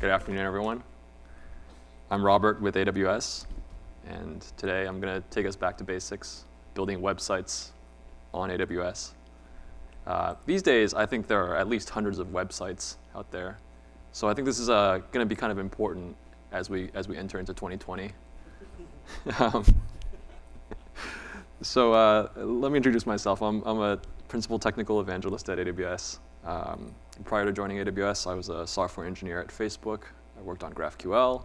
Good afternoon, everyone. I'm Robert with AWS, and today I'm going to take us back to basics, building websites on AWS. These days, I think there are at least hundreds of websites out there, so I think this is going to be kind of important as we enter into 2020. Let me introduce myself. I'm a principal technical evangelist at AWS. Prior to joining AWS, I was a software engineer at Facebook. I worked on GraphQL.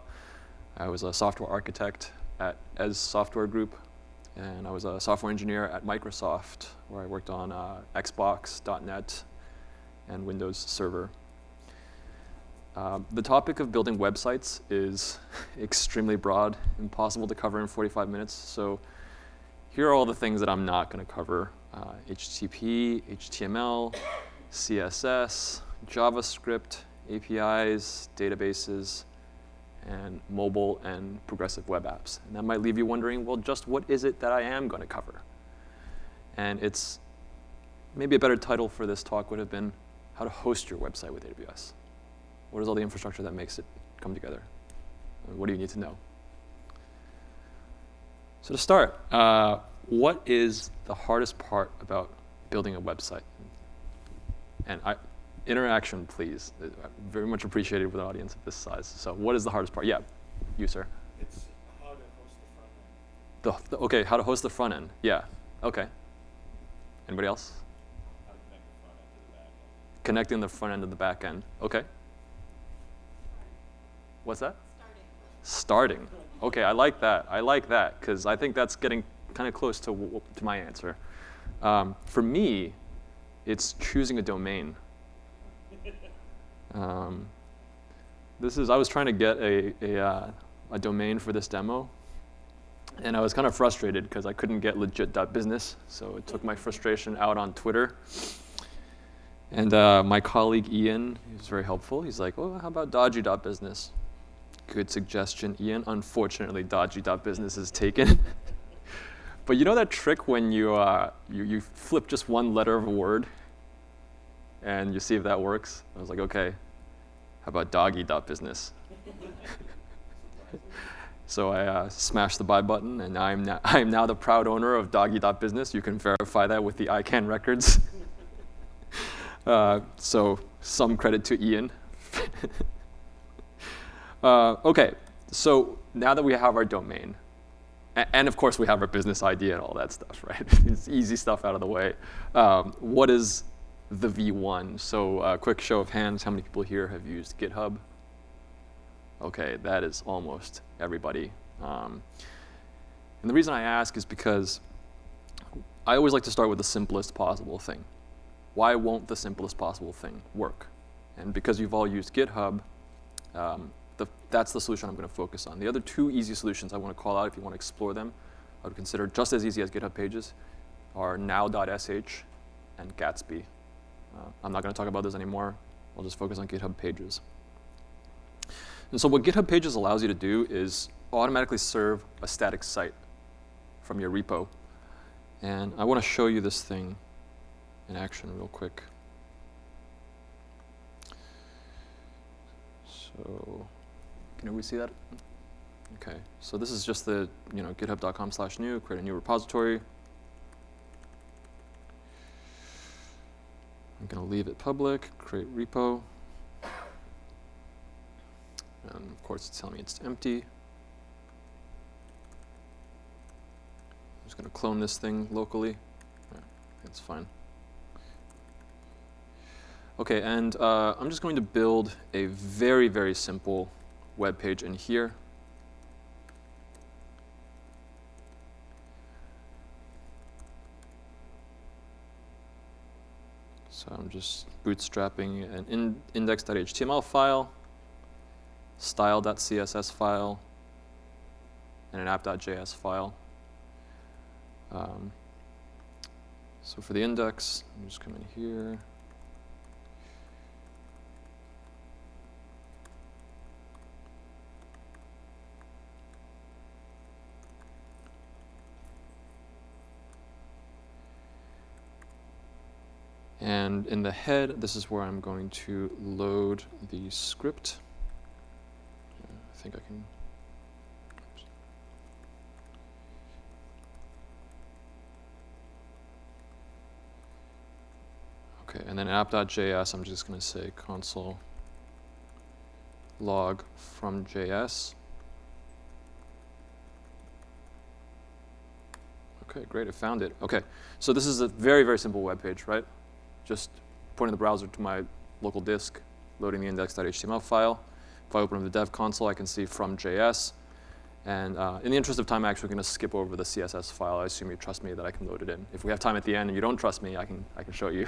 I was a software architect at ES Software Group, and I was a software engineer at Microsoft, where I worked on Xbox, .NET, and Windows Server. The topic of building websites is extremely broad, impossible to cover in 45 minutes. So here are all the things that I'm not going to cover: HTTP, HTML, CSS, JavaScript, APIs, databases, and mobile and progressive web apps. And that might leave you wondering, well, just what is it that I am going to cover? And it's maybe a better title for this talk would have been how to host your website with AWS. What is all the infrastructure that makes it come together? What do you need to know? So to start, what is the hardest part about building a website? And interaction, please. Very much appreciated with an audience of this size. So what is the hardest part? Yeah, you, sir. It's how to host the front end. Okay, how to host the front end. Yeah, okay. Anybody else? How to connect the front end to the back end. Connecting the front end to the back end. Okay. What's that? Starting. Okay, I like that, because I think that's getting kind of close to my answer. For me, it's choosing a domain. I was trying to get a domain for this demo, and I was kind of frustrated because I couldn't get legit.business, so it took my frustration out on Twitter. And my colleague Ian, he was very helpful. He's like, "Oh, how about dodgy.business?" Good suggestion, Ian. Unfortunately, dodgy.business is taken. But you know that trick when you flip just one letter of a word and you see if that works? I was like, okay, how about doggy.business? So I smashed the buy button, and I am now the proud owner of doggy.business. You can verify that with the ICANN records. So some credit to Ian. Okay, so now that we have our domain, and of course we have our business ID and all that stuff, right? It's easy stuff out of the way. What is the V1? So quick show of hands, how many people here have used GitHub? Okay, that is almost everybody. And the reason I ask is because I always like to start with the simplest possible thing. Why won't the simplest possible thing work? And because you've all used GitHub, that's the solution I'm going to focus on. The other two easy solutions I want to call out, if you want to explore them, I would consider just as easy as GitHub Pages, are now.sh and Gatsby. I'm not going to talk about this anymore. I'll just focus on GitHub Pages. And so what GitHub Pages allows you to do is automatically serve a static site from your repo. And I want to show you this thing in action real quick. So can everybody see that? Okay, so this is just the github.com/new, create a new repository. I'm going to leave it public, create repo. And of course, it's telling me it's empty. I'm just going to clone this thing locally. Yeah, that's fine. Okay, and I'm just going to build a very, very simple web page in here. So I'm just bootstrapping an index.html file, style.css file, and an app.js file. So for the index, I'm just coming here. And in the head, this is where I'm going to load the script. think I can. Okay, and then app.js, I'm just going to say console log from JS. Okay, great, it found it. Okay, so this is a very, very simple web page, right? Just pointing the browser to my local disk, loading the index.html file. If I open up the dev console, I can see from JS. And in the interest of time, I'm actually going to skip over the CSS file. I assume you trust me that I can load it in. If we have time at the end and you don't trust me, I can show you.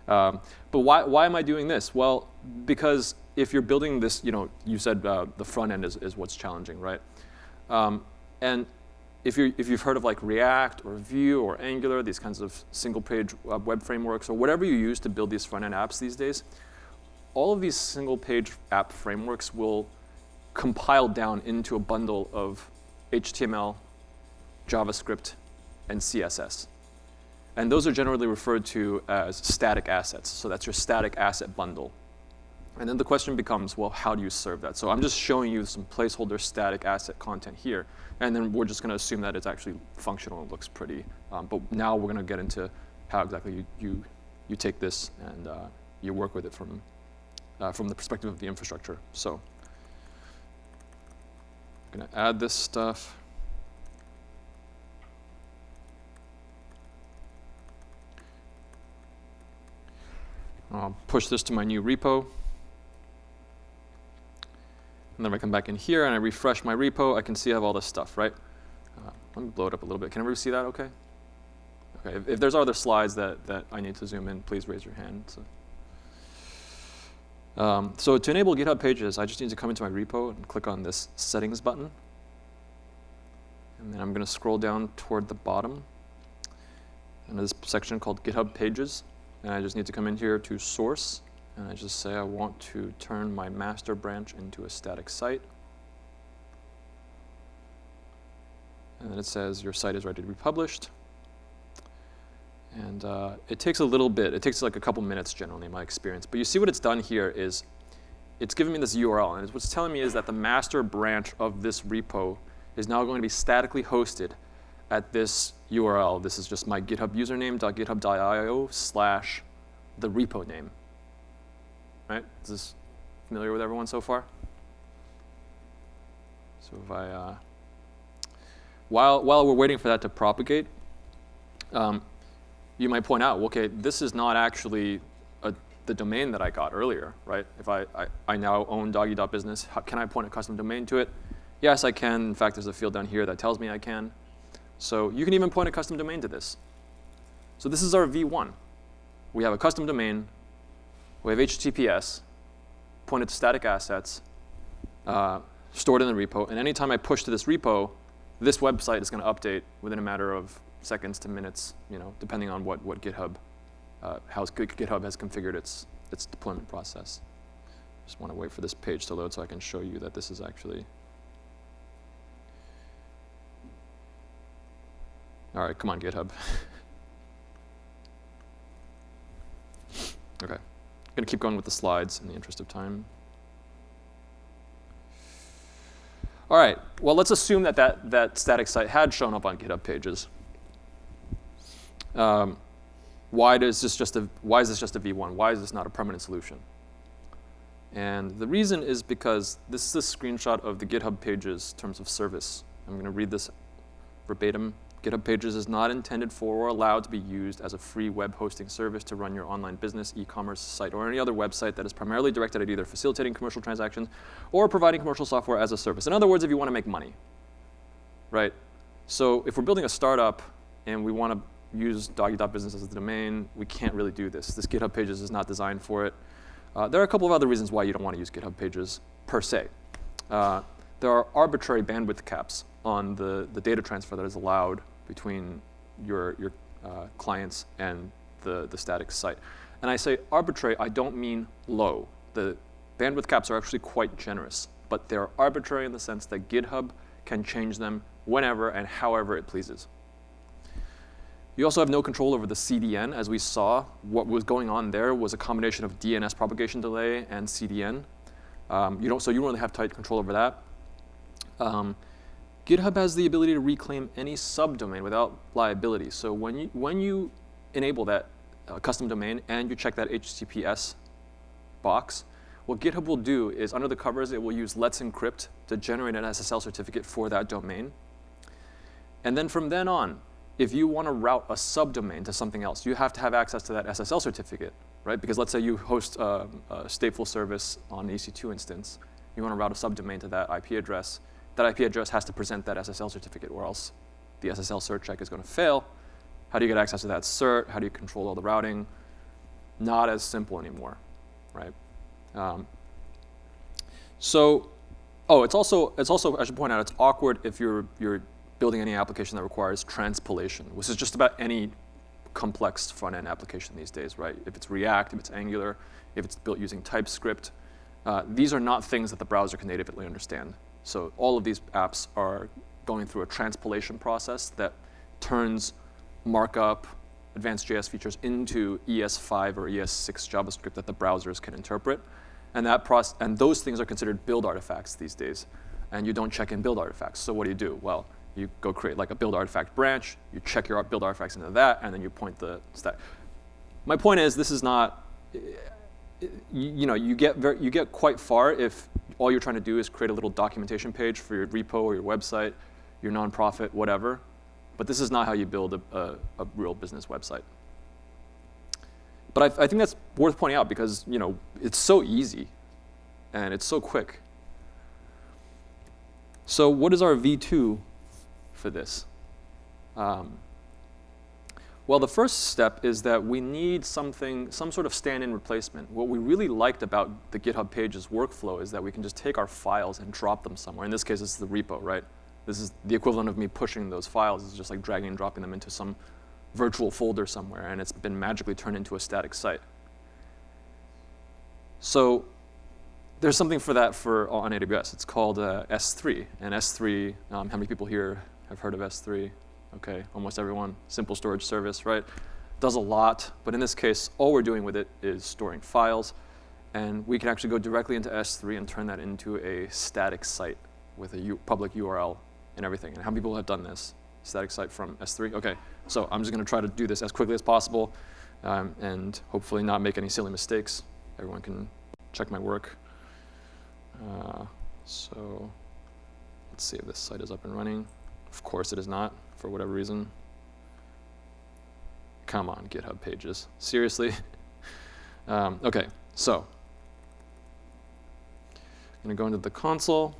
But why am I doing this? Well, because if you're building this, you said the front end is what's challenging, right? And if you've heard of like React or Vue or Angular, these kinds of single-page web frameworks, or whatever you use to build these front-end apps these days, all of these single-page app frameworks will compile down into a bundle of HTML, JavaScript, and CSS. And those are generally referred to as static assets. So that's your static asset bundle. And then the question becomes, well, how do you serve that? So I'm just showing you some placeholder static asset content here. And then we're just going to assume that it's actually functional and looks pretty. But now we're going to get into how exactly you take this and you work with it from the perspective of the infrastructure. So I'm going to add this stuff. I'll push this to my new repo. And then I come back in here and I refresh my repo. I can see I have all this stuff, right? Let me blow it up a little bit. Can everybody see that okay? Okay, if there's other slides that I need to zoom in, please raise your hand. So to enable GitHub Pages, I just need to come into my repo and click on this settings button. And then I'm going to scroll down toward the bottom. And this section called GitHub Pages. And I just need to come in here to source. And I just say I want to turn my master branch into a static site. And then it says your site is ready to be published. And it takes a little bit. It takes like a couple minutes generally in my experience. But you see what it's done here is it's giving me this URL. And what's telling me is that the master branch of this repo is now going to be statically hosted at this URL. This is just my GitHub username.github.io/the repo name. Right? Is this familiar with everyone so far? So if I, while we're waiting for that to propagate, you might point out, okay, this is not actually the domain that I got earlier, right? If I now own doggy.business, can I point a custom domain to it? Yes, I can. In fact, there's a field down here that tells me I can. So you can even point a custom domain to this. So this is our V1. We have a custom domain. We have HTTPS, pointed to static assets, stored in the repo. And anytime I push to this repo, this website is going to update within a matter of seconds to minutes, depending on what GitHub, how GitHub has configured its deployment process. Just want to wait for this page to load so I can show you that this is actually. All right, come on, GitHub. Okay, I'm going to keep going with the slides in the interest of time. All right, well, let's assume that static site had shown up on GitHub Pages. Why is this just a V1? Why is this not a permanent solution? And the reason is because this is a screenshot of the GitHub Pages terms of service. I'm going to read this verbatim. GitHub Pages is not intended for or allowed to be used as a free web hosting service to run your online business, e-commerce site, or any other website that is primarily directed at either facilitating commercial transactions or providing commercial software as a service. In other words, if you want to make money, right? So if we're building a startup and we want to use doggy.business as the domain, we can't really do this. This GitHub Pages is not designed for it. There are a couple of other reasons why you don't want to use GitHub Pages per se. There are arbitrary bandwidth caps on the data transfer that is allowed between your clients and the static site. And I say arbitrary, I don't mean low. The bandwidth caps are actually quite generous, but they're arbitrary in the sense that GitHub can change them whenever and however it pleases. You also have no control over the CDN. As we saw, what was going on there was a combination of DNS propagation delay and CDN. So you don't really have tight control over that. GitHub has the ability to reclaim any subdomain without liability. So when you enable that custom domain and you check that HTTPS box, what GitHub will do is under the covers, it will use Let's Encrypt to generate an SSL certificate for that domain. And then from then on, if you want to route a subdomain to something else, you have to have access to that SSL certificate, right? Because let's say you host a stateful service on an EC2 instance. You want to route a subdomain to that IP address. That IP address has to present that SSL certificate, or else the SSL cert check is going to fail. How do you get access to that cert? How do you control all the routing? Not as simple anymore, right? It's also I should point out, it's awkward if you're building any application that requires transpilation, which is just about any complex front-end application these days, right? If it's React, if it's Angular, if it's built using TypeScript, these are not things that the browser can natively understand. So all of these apps are going through a transpilation process that turns markup, advanced JS features into ES5 or ES6 JavaScript that the browsers can interpret. And those things are considered build artifacts these days. And you don't check in build artifacts. So what do? Well, you go create like a build artifact branch, you check your build artifacts into that, and then you point the stack. My point is, this is not, you get quite far if all you're trying to do is create a little documentation page for your repo or your website, your nonprofit, whatever. But this is not how you build a real business website. But I think that's worth pointing out because it's so easy and it's so quick. So what is our V2 for this? Well, the first step is that we need some sort of stand-in replacement. What we really liked about the GitHub Pages workflow is that we can just take our files and drop them somewhere. In this case, it's the repo, right? This is the equivalent of me pushing those files. It's just like dragging and dropping them into some virtual folder somewhere, and it's been magically turned into a static site. So there's something for that on AWS. It's called S3. And S3, how many people here have heard of S3? Okay, almost everyone. Simple storage service, right? Does a lot, but in this case, all we're doing with it is storing files, and we can actually go directly into S3 and turn that into a static site with a public URL and everything. And how many people have done this? Static site from S3? Okay, so I'm just going to try to do this as quickly as possible and hopefully not make any silly mistakes. Everyone can check my work. So let's see if this site is up and running. Of course it is not, for whatever reason. Come on, GitHub Pages. Seriously? Okay, so I'm going to go into the console.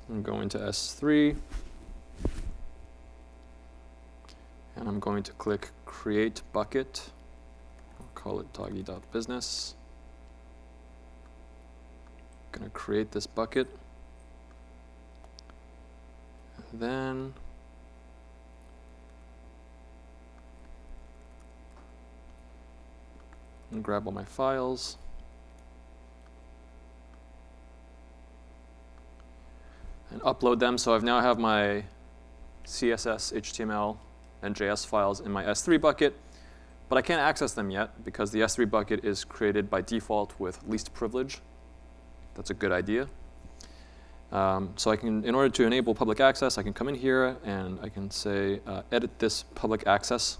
I'm going to S3. And I'm going to click Create Bucket. I'll call it doggy.business. I'm going to create this bucket. Then and grab all my files. And upload them. So I now have my CSS, HTML, and JS files in my S3 bucket, but I can't access them yet because the S3 bucket is created by default with least privilege. That's a good idea. So I can, in order to enable public access, I can come in here and I can say, edit this public access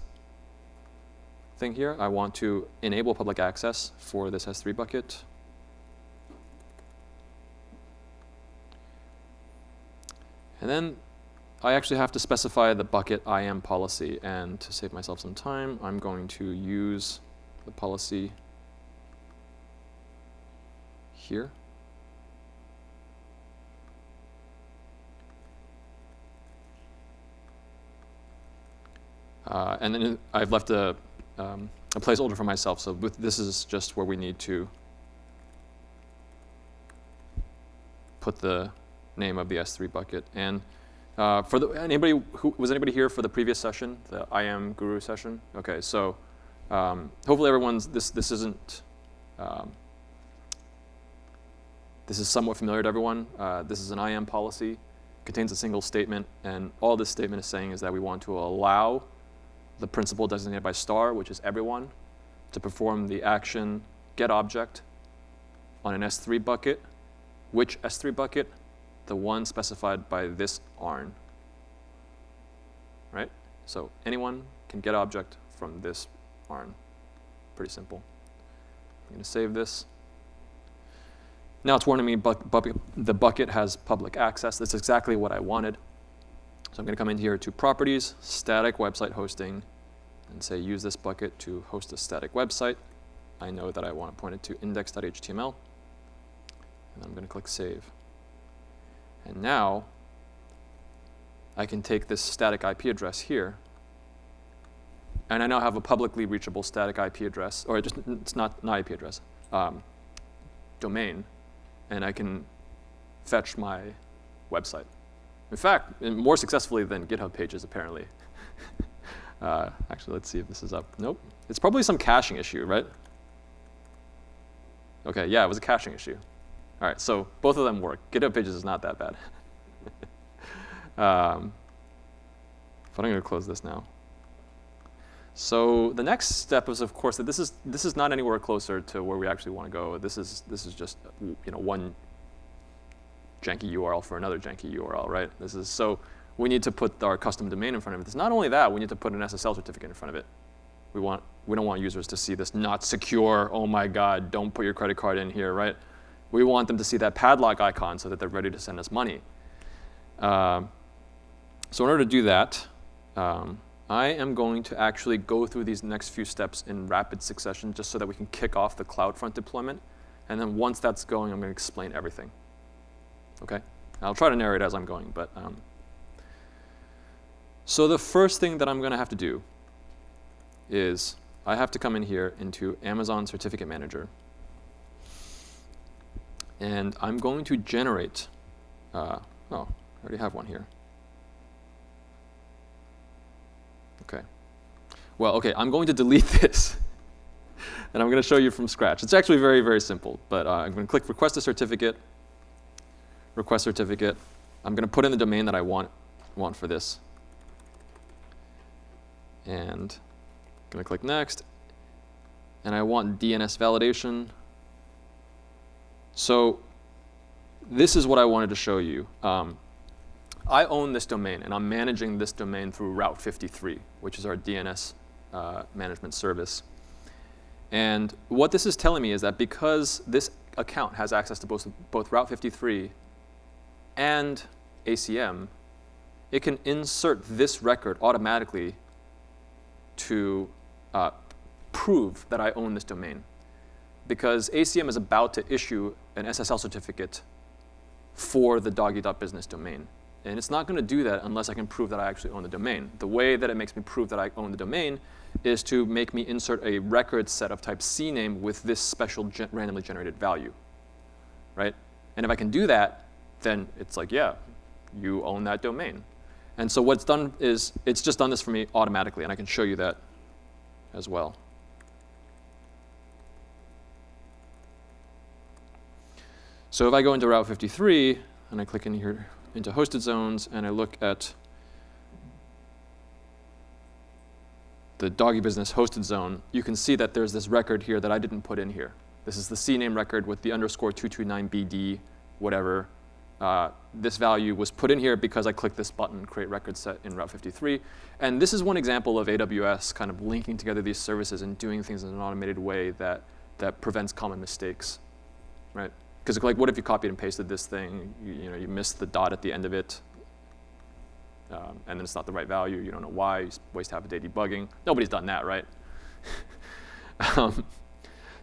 thing here. I want to enable public access for this S3 bucket. And then I actually have to specify the bucket IAM policy, and to save myself some time, I'm going to use the policy here. And then I've left a placeholder for myself, so this is just where we need to put the name of the S3 bucket. And for was anybody here for the previous session, the IAM Guru session? Okay, so hopefully everyone's this isn't this is somewhat familiar to everyone. This is an IAM policy, contains a single statement, and all this statement is saying is that we want to allow the principal designated by star, which is everyone, to perform the action get object on an S3 bucket. Which S3 bucket? the one specified by this ARN, right? So anyone can get object from this ARN. Pretty simple. I'm going to save this. Now it's warning me the bucket has public access. That's exactly what I wanted. So I'm going to come in here to Properties, Static Website Hosting, and say use this bucket to host a static website. I know that I want to point it to index.html. And I'm going to click Save. And now I can take this static IP address here, and I now have a publicly reachable static IP address, or it's not an IP address, domain, and I can fetch my website. In fact, more successfully than GitHub pages, apparently. Actually, let's see if this is up. Nope. It's probably some caching issue, right? OK, yeah, it was a caching issue. All right, so both of them work. GitHub pages is not that bad. But I'm going to close this now. So the next step is, of course, that this is not anywhere closer to where we actually want to go. This is just one janky URL for another janky URL, right? So we need to put our custom domain in front of it. It's not only that, we need to put an SSL certificate in front of it. We don't want users to see this not secure. Oh my God, don't put your credit card in here, right? We want them to see that padlock icon so that they're ready to send us money. So in order to do that, I am going to actually go through these next few steps in rapid succession just so that we can kick off the Cloudfront deployment. And then once that's going, I'm going to explain everything. OK? I'll try to narrate as I'm going. But so the first thing that I'm going to have to do is I have to come in here into Amazon Certificate Manager. And I'm going to generate, I already have one here. OK. Well, OK, I'm going to delete this. And I'm going to show you from scratch. It's actually very, very simple. But I'm going to click Request a Certificate, Request Certificate. I'm going to put in the domain that I want for this. And I'm going to click Next. And I want DNS validation. So this is what I wanted to show you. I own this domain, and I'm managing this domain through Route 53, which is our DNS management service. And what this is telling me is that because this account has access to both Route 53 and ACM, it can insert this record automatically to prove that I own this domain. Because ACM is about to issue an SSL certificate for the doggy.business domain. And it's not going to do that unless I can prove that I actually own the domain. The way that it makes me prove that I own the domain is to make me insert a record set of type CNAME with this special randomly generated value, right? And if I can do that, then it's like, yeah, you own that domain. And so what's done is it's just done this for me automatically, and I can show you that as well. So if I go into Route 53, and I click in here into hosted zones, and I look at the doggy business hosted zone, you can see that there's this record here that I didn't put in here. This is the CNAME record with the underscore 229BD, whatever. This value was put in here because I clicked this button, Create Record Set in Route 53. And this is one example of AWS kind of linking together these services and doing things in an automated way that prevents common mistakes, right? Because like, what if you copied and pasted this thing? You missed the dot at the end of it, and then it's not the right value. You don't know why. You waste half a day debugging. Nobody's done that, right?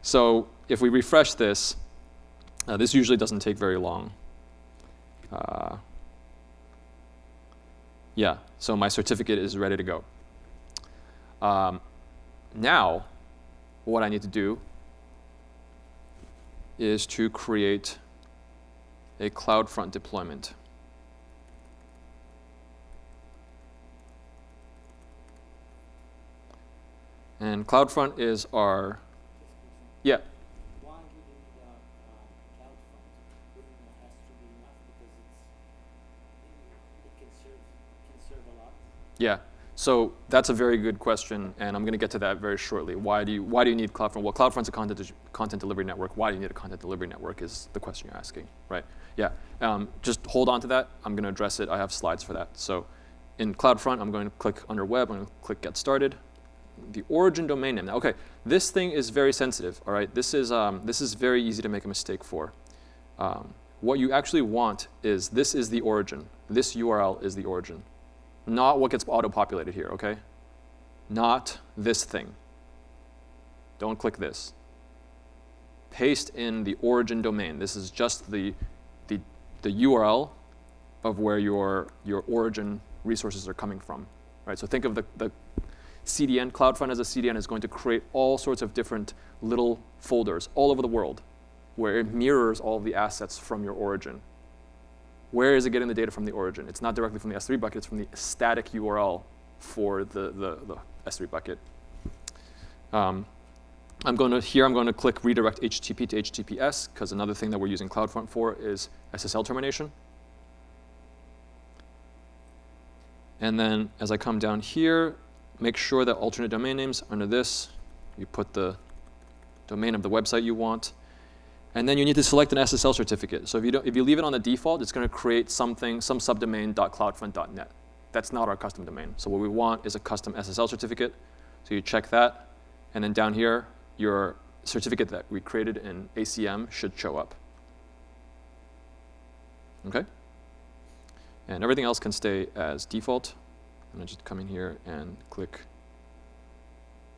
So if we refresh this, this usually doesn't take very long. Yeah, so my certificate is ready to go. Now, what I need to do is to create a Cloudfront deployment. And Cloudfront is our, yeah. Why would you need Cloudfront? Wouldn't it has to be enough because it can serve a lot? Yeah. So that's a very good question, and I'm going to get to that very shortly. Why do you need CloudFront? Well, CloudFront's a content delivery network. Why do you need a content delivery network is the question you're asking, right? Yeah, just hold on to that. I'm going to address it. I have slides for that. So in CloudFront, I'm going to click under Web. I'm going to click Get Started. The origin domain name. Now, okay, this thing is very sensitive, all right? This is very easy to make a mistake for. What you actually want is this is the origin. This URL is the origin. Not what gets auto-populated here, okay? Not this thing. Don't click this. Paste in the origin domain. This is just the URL of where your origin resources are coming from, right? So think of the CDN. CloudFront as a CDN is going to create all sorts of different little folders all over the world where it mirrors all of the assets from your origin. Where is it getting the data from the origin? It's not directly from the S3 bucket, it's from the static URL for the S3 bucket. I'm going to click redirect HTTP to HTTPS, because another thing that we're using CloudFront for is SSL termination. And then as I come down here, make sure that alternate domain names under this, you put the domain of the website you want. And then you need to select an SSL certificate. So if you leave it on the default, it's going to create some subdomain .cloudfront.net. That's not our custom domain. So what we want is a custom SSL certificate. So you check that. And then down here, your certificate that we created in ACM should show up. OK? And everything else can stay as default. And I just come in here and click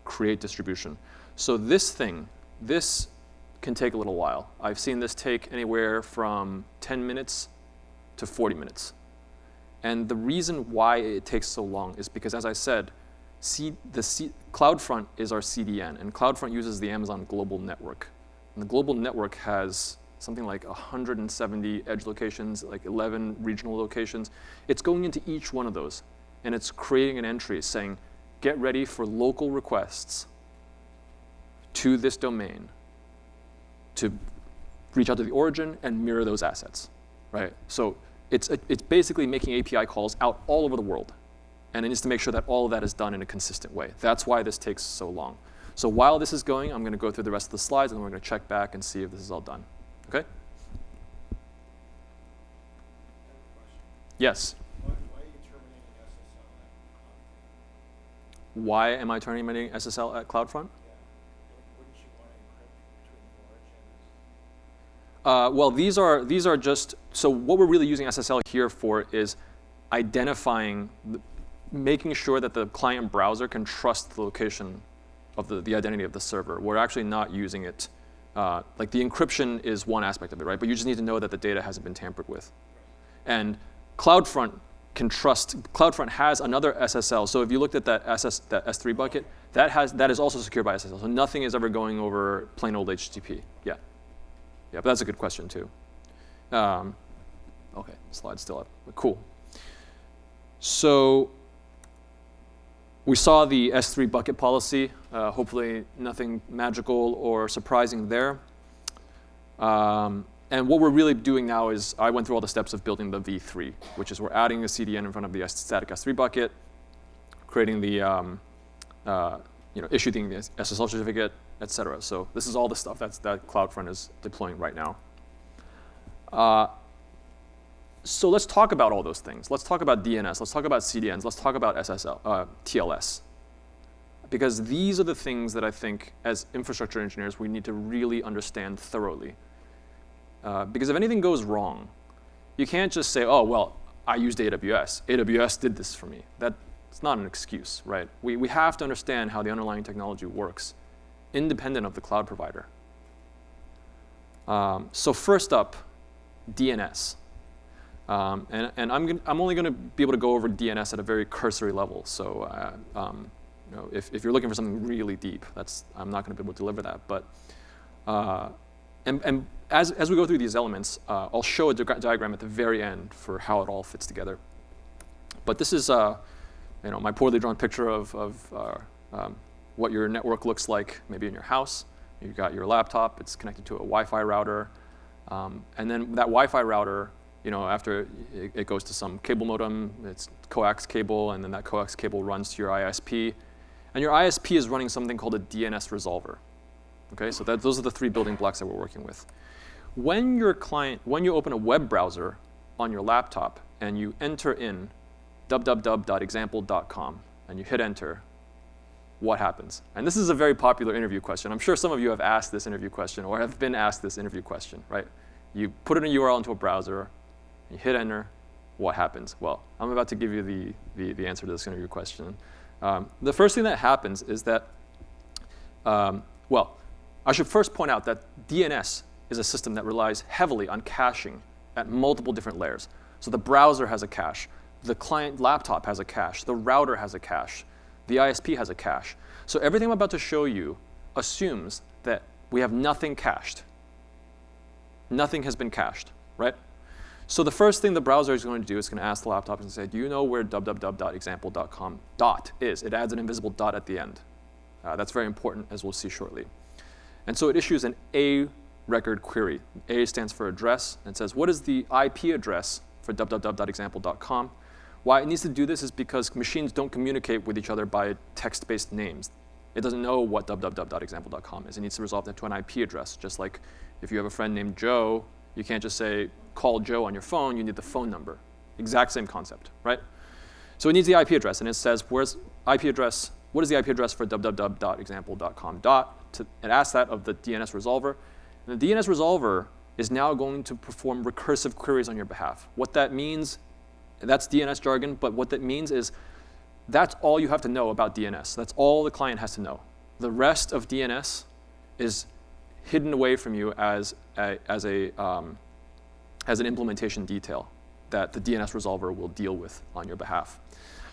Create Distribution. So this can take a little while. I've seen this take anywhere from 10 minutes to 40 minutes. And the reason why it takes so long is because, as I said, CloudFront is our CDN, and CloudFront uses the Amazon Global Network. And the global network has something like 170 edge locations, like 11 regional locations. It's going into each one of those, and it's creating an entry saying, get ready for local requests to this domain to reach out to the origin and mirror those assets, right? So it's basically making API calls out all over the world. And it needs to make sure that all of that is done in a consistent way. That's why this takes so long. So while this is going, I'm going to go through the rest of the slides, and we're going to check back and see if this is all done. OK? Yes? Why are you terminating SSL at CloudFront? Why am I terminating SSL at CloudFront? Yeah. Wouldn't you want to encrypt between the origins? Well, these are just, so what we're really using SSL here for is identifying, making sure that the client browser can trust the location of the identity of the server. We're actually not using it, like the encryption is one aspect of it, right? But you just need to know that the data hasn't been tampered with. And CloudFront can trust, CloudFront has another SSL. So if you looked at that S3 bucket, that is also secured by SSL. So nothing is ever going over plain old HTTP. Yeah. Yeah, but that's a good question too. OK, slide's still up. Cool. So we saw the S3 bucket policy. Hopefully nothing magical or surprising there. And what we're really doing now is I went through all the steps of building the V3, which is we're adding a CDN in front of the static S3 bucket, creating the, issuing the SSL certificate, et cetera. So this is all the stuff that CloudFront is deploying right now. So let's talk about all those things. Let's talk about DNS. Let's talk about CDNs. Let's talk about TLS. Because these are the things that I think, as infrastructure engineers, we need to really understand thoroughly. Because if anything goes wrong, you can't just say, oh, well, I used AWS. AWS did this for me. That's not an excuse, right? We have to understand how the underlying technology works, independent of the cloud provider. So first up, DNS. And I'm only going to be able to go over DNS at a very cursory level. So if you're looking for something really deep, I'm not going to be able to deliver that. But and as we go through these elements, I'll show a diagram at the very end for how it all fits together. But this is my poorly drawn picture of what your network looks like, maybe in your house. You've got your laptop. It's connected to a Wi-Fi router. And then that Wi-Fi router, after it goes to some cable modem, it's coax cable, and then that coax cable runs to your ISP. And your ISP is running something called a DNS resolver. Okay, so those are the 3 building blocks that we're working with. When you open a web browser on your laptop and you enter in www.example.com and you hit enter, what happens? And this is a very popular interview question. I'm sure some of you have asked this interview question or have been asked this interview question, right? You put in a URL into a browser, you hit enter, what happens? Well, I'm about to give you the answer to this interview question. The first thing that happens is that, I should first point out that DNS is a system that relies heavily on caching at multiple different layers. So the browser has a cache, the client laptop has a cache, the router has a cache, the ISP has a cache. So everything I'm about to show you assumes that we have nothing cached. Nothing has been cached, right? So the first thing the browser is going to do is going to ask the laptop and say, do you know where www.example.com dot is? It adds an invisible dot at the end. That's very important, as we'll see shortly. And so it issues an A record query. A stands for address, and it says, what is the IP address for www.example.com? Why it needs to do this is because machines don't communicate with each other by text-based names. It doesn't know what www.example.com is. It needs to resolve that to an IP address. Just like if you have a friend named Joe, you can't just say, call Joe on your phone, you need the phone number. Exact same concept, right? So it needs the IP address, and it says, what is the IP address for www.example.com dot? It asks that of the DNS resolver. And the DNS resolver is now going to perform recursive queries on your behalf. What that means, that's DNS jargon, but what that means is that's all you have to know about DNS. That's all the client has to know. The rest of DNS is hidden away from you as an implementation detail that the DNS resolver will deal with on your behalf.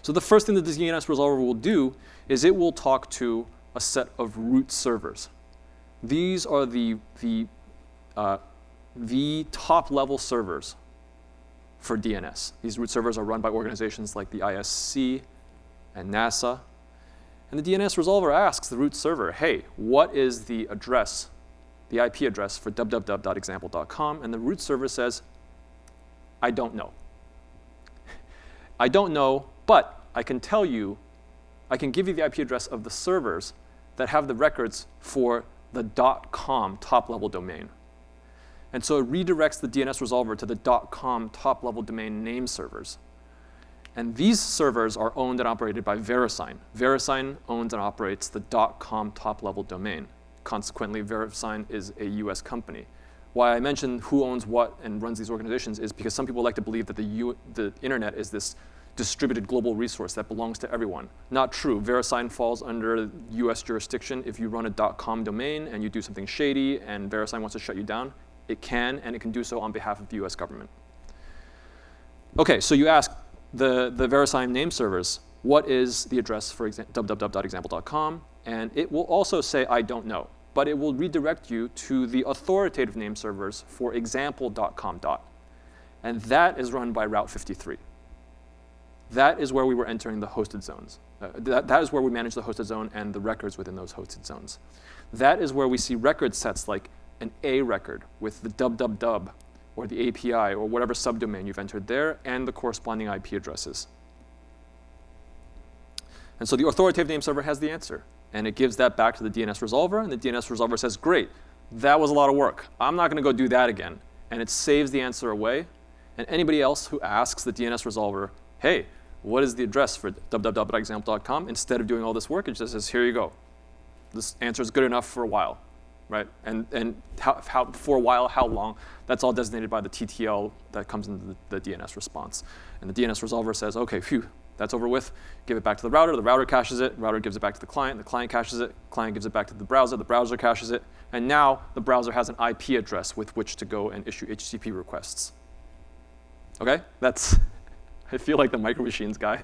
So the first thing that the DNS resolver will do is it will talk to a set of root servers. These are the top-level servers for DNS. These root servers are run by organizations like the ISC and NASA. And the DNS resolver asks the root server, hey, what is the address, the IP address for www.example.com? And the root server says, I don't know. I don't know, but I can tell you, I can give you the IP address of the servers that have the records for the .com top-level domain. And so it redirects the DNS resolver to the .com top-level domain name servers. And these servers are owned and operated by VeriSign. VeriSign owns and operates the .com top-level domain. Consequently, VeriSign is a US company. Why I mention who owns what and runs these organizations is because some people like to believe that the internet is this distributed global resource that belongs to everyone. Not true. VeriSign falls under US jurisdiction. If you run a .com domain and you do something shady and VeriSign wants to shut you down, it can, and it can do so on behalf of the US government. Okay, so you ask the VeriSign name servers, what is the address for www.example.com? And it will also say, I don't know. But it will redirect you to the authoritative name servers for example.com. And that is run by Route 53. That is where we were entering the hosted zones. That is where we manage the hosted zone and the records within those hosted zones. That is where we see record sets like an A record with the www or the API or whatever subdomain you've entered there and the corresponding IP addresses. And so the authoritative name server has the answer. And it gives that back to the DNS resolver, and the DNS resolver says, great, that was a lot of work. I'm not going to go do that again. And it saves the answer away. And anybody else who asks the DNS resolver, hey, what is the address for www.example.com? Instead of doing all this work, it just says, here you go. This answer is good enough for a while, right? And how for a while, how long? That's all designated by the TTL that comes into the DNS response. And the DNS resolver says, OK, phew, that's over with. Give it back to the router caches it, router gives it back to the client caches it, client gives it back to the browser caches it, and now the browser has an IP address with which to go and issue HTTP requests. Okay, that's, I feel like the Micro Machines guy.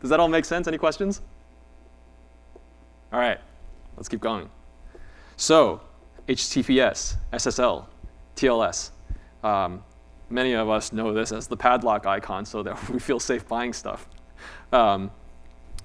Does that all make sense? Any questions? All right, let's keep going. So, HTTPS, SSL, TLS. Many of us know this as the padlock icon so that we feel safe buying stuff. But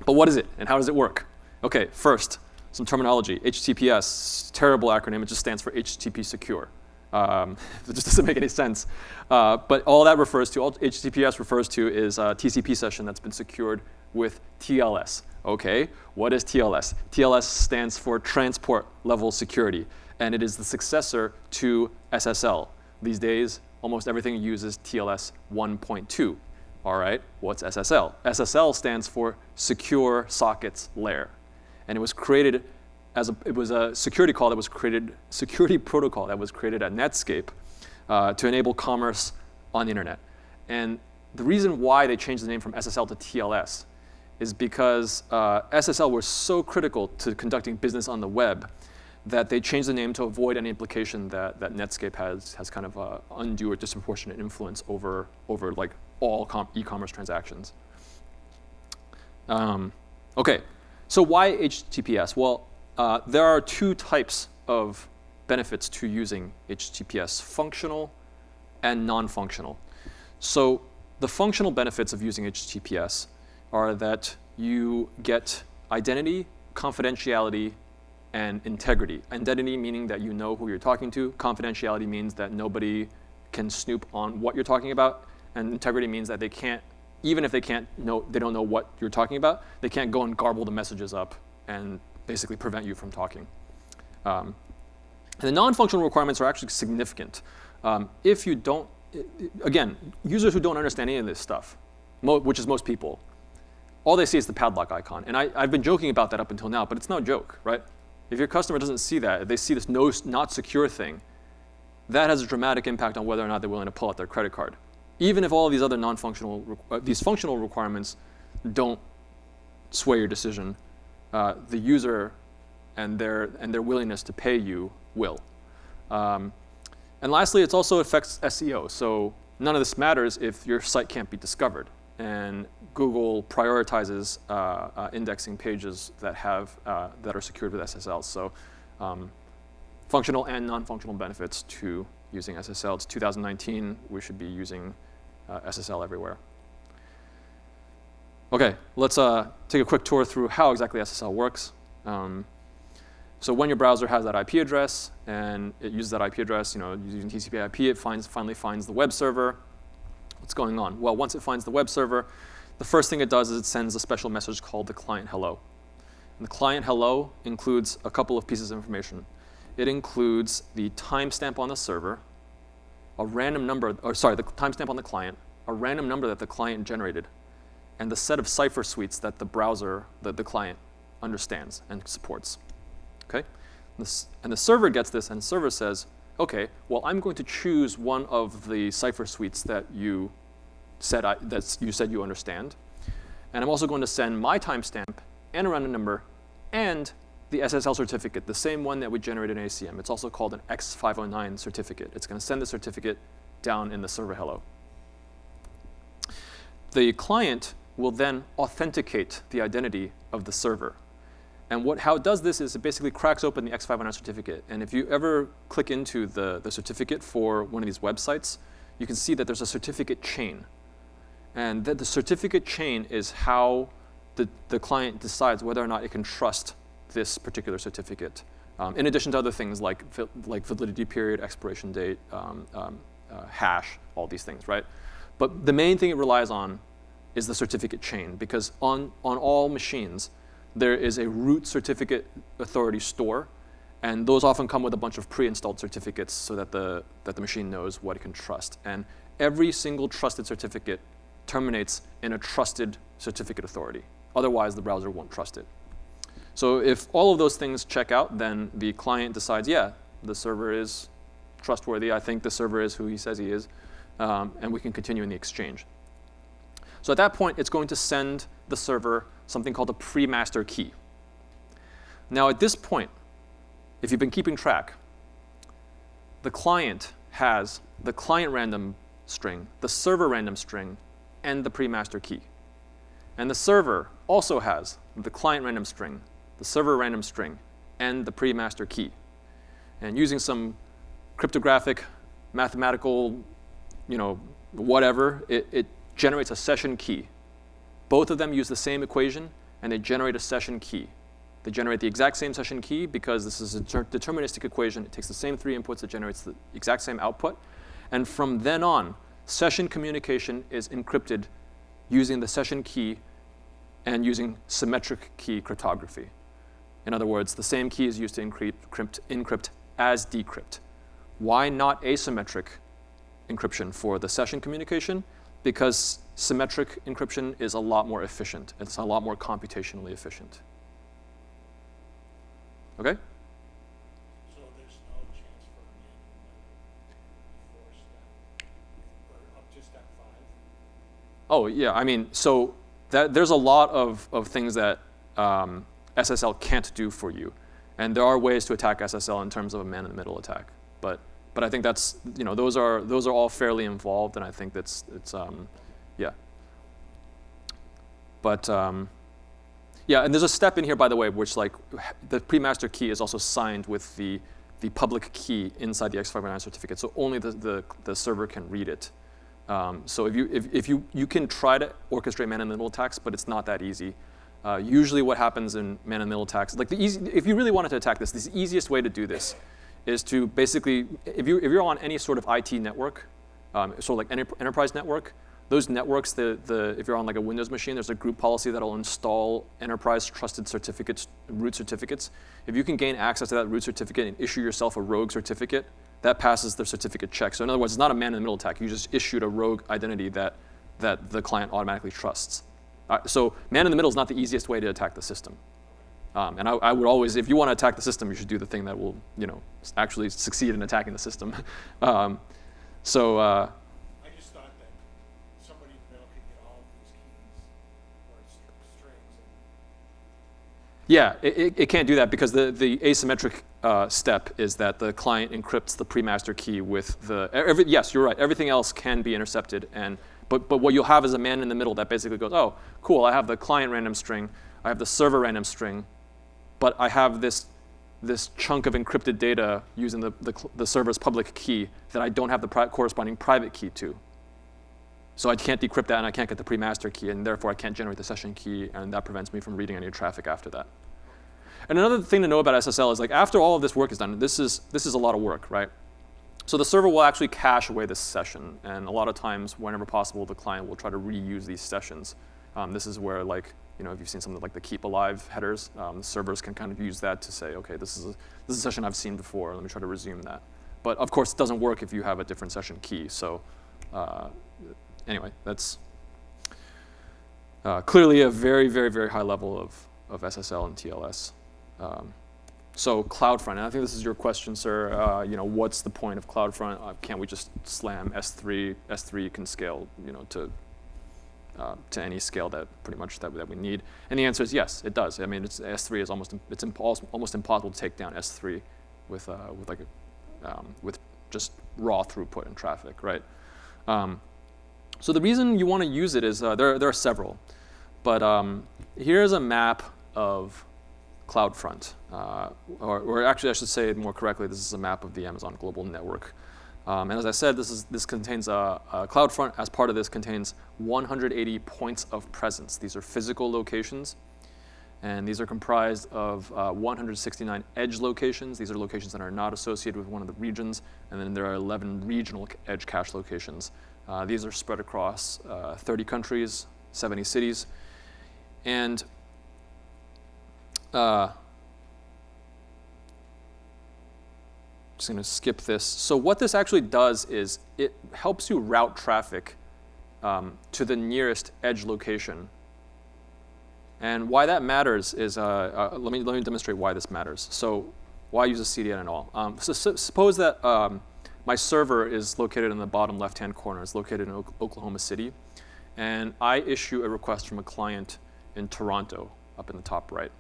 what is it and how does it work? OK, first, some terminology. HTTPS, terrible acronym. It just stands for HTTP secure. It just doesn't make any sense. But all HTTPS refers to is a TCP session that's been secured with TLS. Okay, what is TLS? TLS stands for Transport Level Security, and it is the successor to SSL. These days, almost everything uses TLS 1.2. All right, what's SSL? SSL stands for Secure Sockets Layer, and it was created it was a security protocol that was created at Netscape to enable commerce on the internet. And the reason why they changed the name from SSL to TLS is because SSL was so critical to conducting business on the web that they changed the name to avoid any implication that Netscape has kind of undue or disproportionate influence over like all e-commerce transactions. Okay, so why HTTPS? Well, there are two types of benefits to using HTTPS, functional and non-functional. So the functional benefits of using HTTPS are that you get identity, confidentiality, and integrity. Identity meaning that you know who you're talking to. Confidentiality means that nobody can snoop on what you're talking about. And integrity means that they can't, even if they don't know what you're talking about, they can't go and garble the messages up and basically prevent you from talking. And the non-functional requirements are actually significant. If you don't, again, users who don't understand any of this stuff, which is most people, all they see is the padlock icon. And I've been joking about that up until now, but it's no joke, right? If your customer doesn't see that, if they see this not secure thing, that has a dramatic impact on whether or not they're willing to pull out their credit card. Even if all of these other these functional requirements don't sway your decision, the user and their willingness to pay you will. And lastly, it also affects SEO. So none of this matters if your site can't be discovered. And Google prioritizes indexing pages that are secured with SSL. So functional and non-functional benefits to using SSL. It's 2019. We should be using SSL everywhere. Okay, let's take a quick tour through how exactly SSL works. So when your browser has that IP address and it uses that IP address, using TCP IP, it finally finds the web server. What's going on? Well, once it finds the web server, the first thing it does is it sends a special message called the client hello. And the client hello includes a couple of pieces of information. It includes the timestamp on the server, the timestamp on the client, a random number that the client generated, and the set of cipher suites that the client understands and supports. Okay? And the server gets this, and the server says, okay, well, I'm going to choose one of the cipher suites that you said you understand, and I'm also going to send my timestamp and a random number and the SSL certificate, the same one that we generated in ACM. It's also called an X509 certificate. It's going to send the certificate down in the server hello. The client will then authenticate the identity of the server. And how it does this is it basically cracks open the X509 certificate. And if you ever click into the certificate for one of these websites, you can see that there's a certificate chain. And the certificate chain is how the client decides whether or not it can trust this particular certificate, in addition to other things like validity period, expiration date, hash, all these things, right? But the main thing it relies on is the certificate chain, because on all machines, there is a root certificate authority store, and those often come with a bunch of pre-installed certificates so that the machine knows what it can trust. And every single trusted certificate terminates in a trusted certificate authority. Otherwise, the browser won't trust it. So if all of those things check out, then the client decides, yeah, the server is trustworthy. I think the server is who he says he is, and we can continue in the exchange. So at that point, it's going to send the server something called a pre-master key. Now at this point, if you've been keeping track, the client has the client random string, the server random string, and the pre-master key. And the server also has the client random string, the server random string, and the pre-master key. And using some cryptographic, mathematical, whatever, it generates a session key. Both of them use the same equation, and they generate a session key. They generate the exact same session key because this is a deterministic equation. It takes the same 3 inputs, it generates the exact same output. And from then on, session communication is encrypted using the session key and using symmetric key cryptography. In other words, the same key is used to encrypt as decrypt. Why not asymmetric encryption for the session communication? Because symmetric encryption is a lot more efficient. It's a lot more computationally efficient. Okay? So there's no chance for a manual method before step, or up to step 5? Oh, yeah, I mean, so there's a lot of things that SSL can't do for you. And there are ways to attack SSL in terms of a man-in-the-middle attack. But I think that's, those are all fairly involved, and I think it's yeah. But yeah, and there's a step in here, by the way, which like the pre-master key is also signed with the public key inside the X509 certificate, so only the server can read it. So if you can try to orchestrate man-in-the-middle attacks, but it's not that easy. Usually, what happens in man-in-the-middle attacks, like if you really wanted to attack this, the easiest way to do this is to basically, if you're on any sort of IT network, sort of like enterprise network, those networks, if you're on like a Windows machine, there's a group policy that'll install enterprise trusted certificates, root certificates. If you can gain access to that root certificate and issue yourself a rogue certificate, that passes the certificate check. So in other words, it's not a man-in-the-middle attack. You just issued a rogue identity that the client automatically trusts. So man-in-the-middle is not the easiest way to attack the system. And I would always, if you want to attack the system, you should do the thing that will, actually succeed in attacking the system. I just thought that somebody in the middle could get all of these keys or strings. Yeah, it can't do that because the asymmetric step is that the client encrypts the pre-master key with yes, you're right. Everything else can be intercepted, but what you'll have is a man in the middle that basically goes, oh, cool, I have the client random string, I have the server random string, but I have this chunk of encrypted data using the server's public key that I don't have the corresponding private key to. So I can't decrypt that, and I can't get the pre-master key, and therefore I can't generate the session key, and that prevents me from reading any traffic after that. And another thing to know about SSL is like after all of this work is done, this is a lot of work, right? So the server will actually cache away this session, and a lot of times, whenever possible, the client will try to reuse these sessions. This is where like, if you've seen something like the keep alive headers, the servers can kind of use that to say, okay, this is a session I've seen before, let me try to resume that. But of course, it doesn't work if you have a different session key. So anyway, that's clearly a very, very, very high level of SSL and TLS. So Cloudfront, and I think this is your question, sir. What's the point of Cloudfront? Can't we just slam S3? S3 can scale, to any scale that pretty much that we need. And the answer is yes, it does. I mean, S3 is almost impossible to take down S3 with just raw throughput and traffic, right? So the reason you want to use it is there are several, but here's a map of CloudFront, or actually I should say it more correctly, this is a map of the Amazon Global Network. And as I said, this contains CloudFront. As part of this, contains 180 points of presence. These are physical locations, and these are comprised of 169 edge locations. These are locations that are not associated with one of the regions, and then there are 11 regional edge cache locations. These are spread across 30 countries, 70 cities, and just going to skip this. So what this actually does is it helps you route traffic to the nearest edge location. And why that matters is, let me demonstrate why this matters. So why use a CDN at all? So suppose that my server is located in the bottom left-hand corner. It's located in Oklahoma City. And I issue a request from a client in Toronto, up in the top right.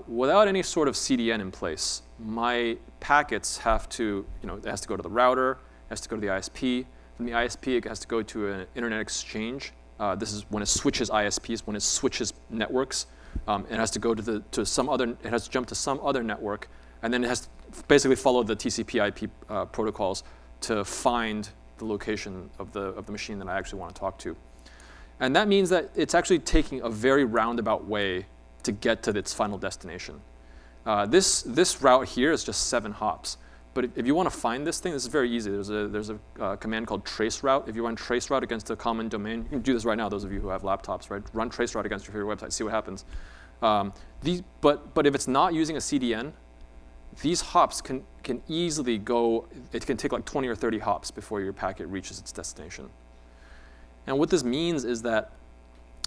Without any sort of CDN in place, my packets have to, it has to go to the router, it has to go to the ISP. From the ISP, it has to go to an internet exchange. This is when it switches ISPs, when it switches networks. It has to go to some other, it has to jump to some other network, and then it has to basically follow the TCP/IP protocols to find the location of the machine that I actually want to talk to. And that means that it's actually taking a very roundabout way to get to its final destination. This route here is just 7 hops. But if you want to find this thing, this is very easy. There's a command called traceroute. If you run traceroute against a common domain, you can do this right now, those of you who have laptops, right? Run traceroute against your favorite website, see what happens. But if it's not using a CDN, these hops can easily go, it can take like 20 or 30 hops before your packet reaches its destination. And what this means is that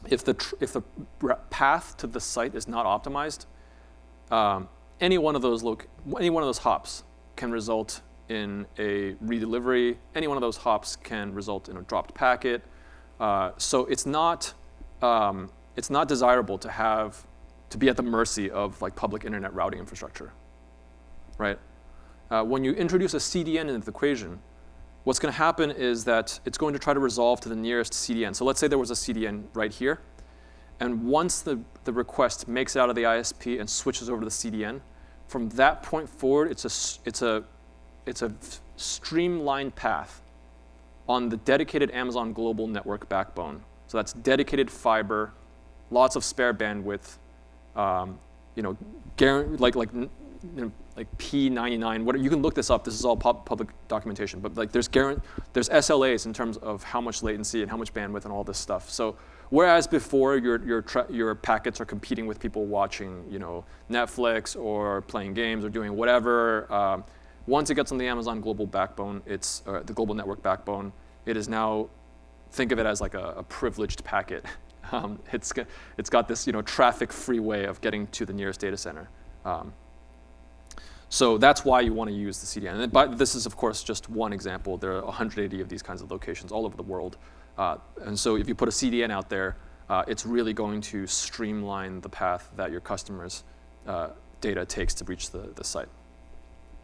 if the path to the site is not optimized, any one of those hops can result in a redelivery. Any one of those hops can result in a dropped packet. So it's not desirable to be at the mercy of like public internet routing infrastructure, right? When you introduce a CDN into the equation, what's going to happen is that it's going to try to resolve to the nearest CDN. So let's say there was a CDN right here, and once the request makes it out of the ISP and switches over to the CDN, from that point forward, it's a streamlined path on the dedicated Amazon global network backbone. So that's dedicated fiber, lots of spare bandwidth, like P99. You can look this up. This is all public documentation. But like there's SLAs in terms of how much latency and how much bandwidth and all this stuff. So whereas before your packets are competing with people watching Netflix or playing games or doing whatever, once it gets on the Amazon global backbone, it's the global network backbone. It is now, think of it as like a privileged packet. It's got this traffic-free way of getting to the nearest data center. So that's why you want to use the CDN. But this is, of course, just one example. There are 180 of these kinds of locations all over the world. And so if you put a CDN out there, it's really going to streamline the path that your customer's data takes to reach the site.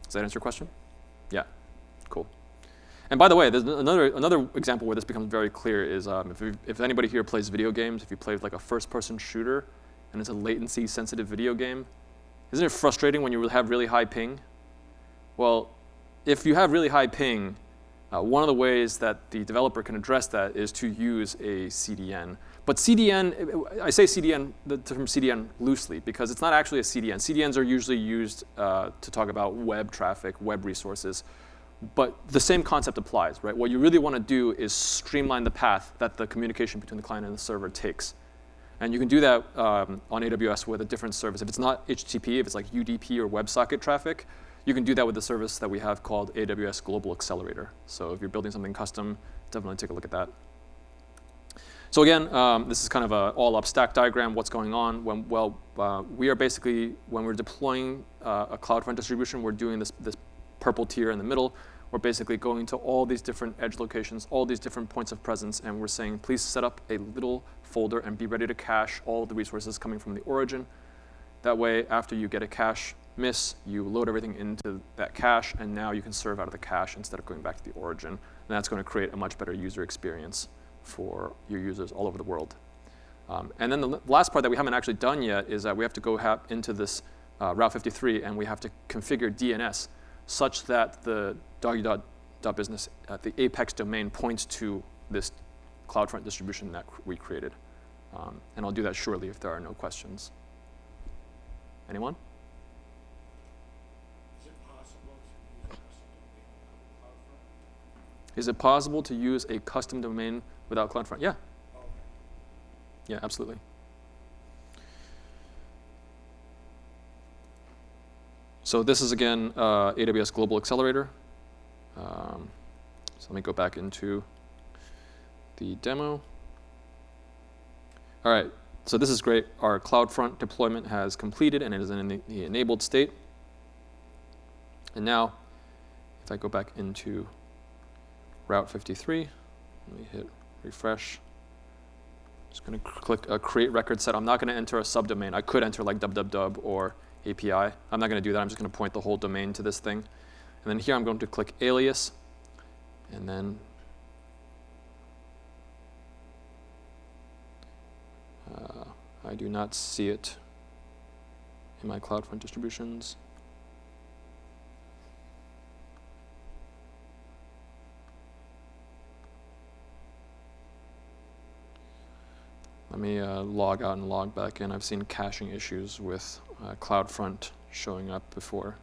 Does that answer your question? Yeah, cool. And by the way, there's another example where this becomes very clear is if anybody here plays video games, if you play like a first-person shooter and it's a latency-sensitive video game, isn't it frustrating when you have really high ping? Well, if you have really high ping, one of the ways that the developer can address that is to use a CDN. But CDN, I say CDN, the term CDN loosely, because it's not actually a CDN. CDNs are usually used to talk about web traffic, web resources. But the same concept applies, right? What you really want to do is streamline the path that the communication between the client and the server takes. And you can do that on AWS with a different service. If it's not HTTP, if it's like UDP or WebSocket traffic, you can do that with the service that we have called AWS Global Accelerator. So if you're building something custom, definitely take a look at that. So again, this is kind of an all-up stack diagram. What's going on? We are basically, when we're deploying a Cloudfront distribution, we're doing this purple tier in the middle. We're basically going to all these different edge locations, all these different points of presence, and we're saying, please set up a little folder and be ready to cache all of the resources coming from the origin. That way, after you get a cache miss, you load everything into that cache, and now you can serve out of the cache instead of going back to the origin. And that's going to create a much better user experience for your users all over the world. And then the last part that we haven't actually done yet is that we have to go into this Route 53, and we have to configure DNS such that the doggy.business at the apex domain points to this Cloudfront distribution that we created. And I'll do that shortly if there are no questions. Anyone? Is it possible to use a custom domain without Cloudfront? Is it possible to use a custom domain without Cloudfront? Yeah. Okay. Yeah, absolutely. So this is, again, AWS Global Accelerator. So let me go back into the demo. All right, so this is great. Our CloudFront deployment has completed, and it is in the enabled state. And now, if I go back into Route 53, let me hit refresh. Just going to click create record set. I'm not going to enter a subdomain. I could enter like www or API. I'm not going to do that. I'm just going to point the whole domain to this thing. And then here I'm going to click alias, and then I do not see it in my CloudFront distributions. Let me log out and log back in. I've seen caching issues with Cloudfront showing up before.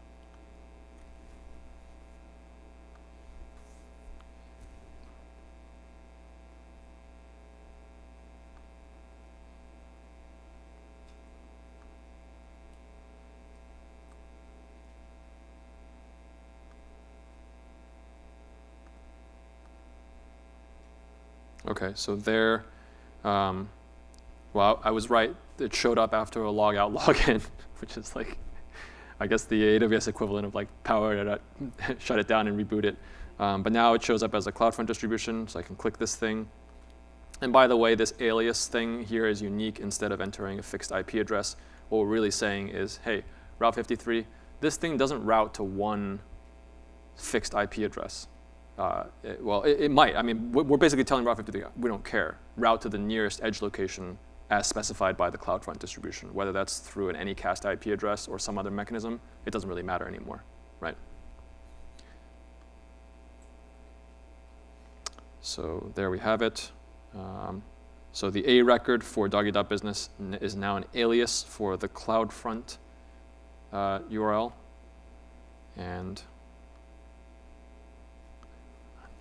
Okay, so there, well, I was right. It showed up after a log out, log in, which is like, I guess the AWS equivalent of like power it, shut it down and reboot it. But now it shows up as a Cloudfront distribution, so I can click this thing. And by the way, this alias thing here is unique. Instead of entering a fixed IP address, what we're really saying is, hey, Route 53, this thing doesn't route to one fixed IP address. It might. I mean, we're basically telling Route 53, we don't care. Route to the nearest edge location as specified by the Cloudfront distribution, whether that's through an anycast IP address or some other mechanism, it doesn't really matter anymore, right? So there we have it. So the A record for doggy.business is now an alias for the Cloudfront URL. And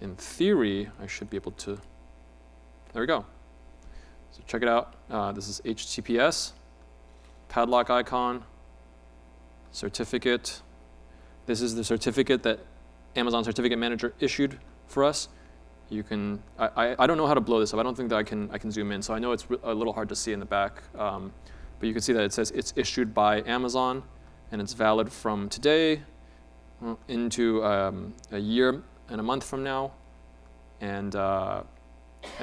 in theory, I should be able to, there we go. So check it out. This is HTTPS, padlock icon, certificate. This is the certificate that Amazon Certificate Manager issued for us. You can, I don't know how to blow this up. I don't think that I can zoom in. So I know it's a little hard to see in the back. But you can see that it says it's issued by Amazon, and it's valid from today into a year and a month from now, and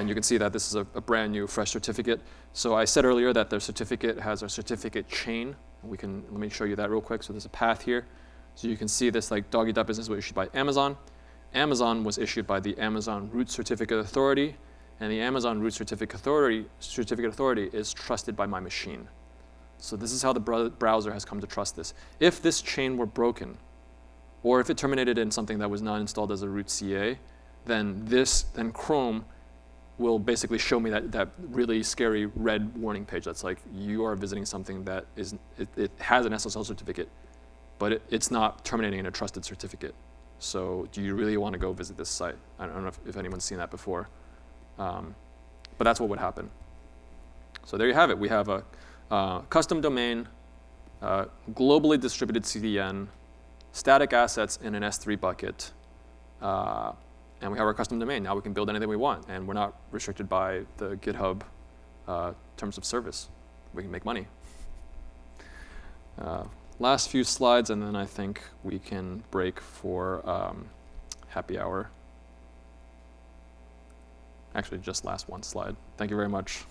you can see that this is a brand new, fresh certificate. So I said earlier that the certificate has a certificate chain. Let me show you that real quick. So there's a path here. So you can see this like doggy.business was issued by Amazon. Amazon was issued by the Amazon Root Certificate Authority, and the Amazon Root Certificate Authority is trusted by my machine. So this is how the browser has come to trust this. If this chain were broken, or if it terminated in something that was not installed as a root CA, then Chrome will basically show me that really scary red warning page that's like, you are visiting something that it has an SSL certificate, but it's not terminating in a trusted certificate. So do you really want to go visit this site? I don't know if anyone's seen that before, but that's what would happen. So there you have it. We have a custom domain, globally distributed CDN, static assets in an S3 bucket, and we have our custom domain. Now we can build anything we want, and we're not restricted by the GitHub terms of service. We can make money. Last few slides, and then I think we can break for happy hour. Actually, just last one slide. Thank you very much.